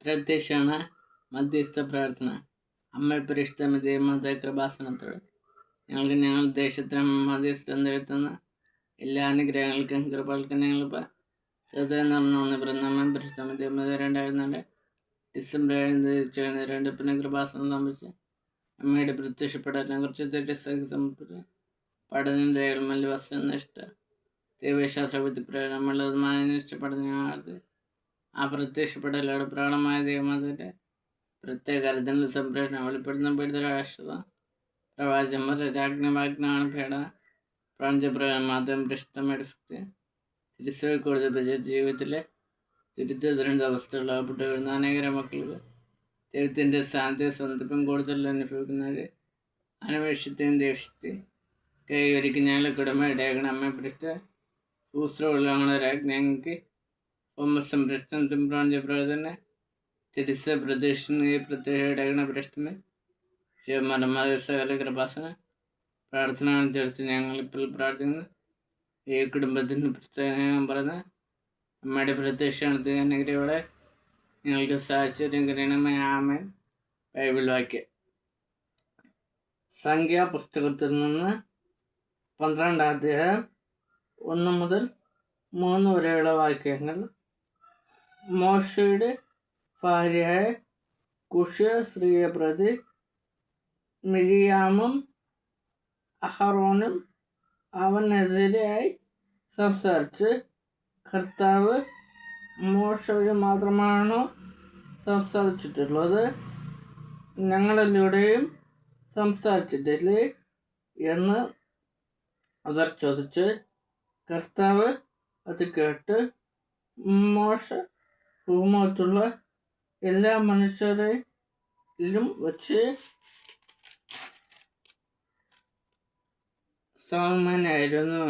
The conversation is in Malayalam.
പ്രത്യക്ഷണ മധ്യസ്ഥ പ്രാർത്ഥന. അമ്മ പരിശുദ്ധമതേ മത കൃപാസനത്തോട് ഞങ്ങൾക്ക് ഞങ്ങളുടെ ദേശത്തിന് മധ്യസ്ഥം നിരത്തുന്ന എല്ലാ അനുഗ്രഹങ്ങൾക്കും കൃപകൾക്കും ഞങ്ങൾ ഹൃദയം നിറഞ്ഞ പ്രഥമ പരിശുദ്ധമതേ മത 2004 ഡിസംബർ 7 രണ്ട് പുനഃകൃപാസനം സംബന്ധിച്ച് അമ്മയുടെ പ്രത്യക്ഷപ്പെടലിനെ കുറിച്ച് തിരുസഭയ്ക്ക് സമർപ്പിച്ച് പഠനം രേഖകൾ വസ്തുനിഷ്ഠ ദൈവശാസ്ത്ര വിധിപ്രകാരം നമ്മളുമായി നിഷ്ഠപ്പെടുന്ന ആ പ്രത്യക്ഷപ്പെടലോട് പ്രാണമായ ദൈവമതത്തിൻ്റെ പ്രത്യേക അർജന സംപ്രേഷണം വെളിപ്പെടുന്ന പിടുത്തരാഷ്ട്രത പ്രവാചകന്മാർ രാജ്ഞവാഗ്നാണ് ഭേട പ്രാഞ്ചപ്രമാതം പ്രശ്നമെടുത്ത് തിരുസഭ കൂടുതൽ ജീവിതത്തിലെ ദുരിത അവസ്ഥകൾ അകപ്പെട്ടു വരുന്ന അനേകം മക്കൾക്ക് ദൈവത്തിൻ്റെ സ്ഥാനത്തെ സന്ദർഭം കൂടുതൽ അനുഭവിക്കുന്നവർ അന്വേഷത്തെയും ദേഷ്യത്തെയും കൈവരിക്കും ഞങ്ങളെ കുടുംബ ഇടയാക്കണം അമ്മ പിടിച്ച ശൂസ്രമുള്ള രാജ്ഞങ്ങൾക്ക് സംരക്ഷണത്തിനും പ്രാഞ്ചപ്രവർത്തന തിരിച്ച പ്രദക്ഷിണ പ്രത്യേക ഇടയണ പ്രശ്നം ശിവമരമായ സകല കൃപാസന പ്രാർത്ഥന ചേർത്ത് ഞങ്ങളിപ്പോൾ പ്രാർത്ഥിക്കുന്നു. ഈ കുടുംബത്തിന് പ്രത്യേകം പറഞ്ഞ അമ്മയുടെ പ്രത്യക്ഷണത്തിന് അനുഗ്രഹത്തോടെ ഞങ്ങൾക്ക് സാഹചര്യമായ ആമേൻ. ബൈബിൾ വാക്യം സംഖ്യാപുസ്തകത്തിൽ നിന്ന് 12-ാം അധ്യായം 1 മുതൽ 3 വരെയുള്ള വാക്യങ്ങൾ. മോശയുടെ ഭാര്യയായ കുഷ്യ സ്ത്രീയെ പ്രതി മിരിയാമും അഹറോനും അവനെതിരെയായി സംസാരിച്ച്, കർത്താവ് മോശയെ മാത്രമാണോ സംസാരിച്ചിട്ടുള്ളത്, ഞങ്ങളിലൂടെയും സംസാരിച്ചിട്ടില്ലേ എന്ന് അവർ ചോദിച്ച്, കർത്താവ് അത് കേട്ട് മോശ ഭൂമുഖത്തുള്ള എല്ലാ മനുഷ്യരിലും വച്ച് സൗമ്യനായിരുന്നു.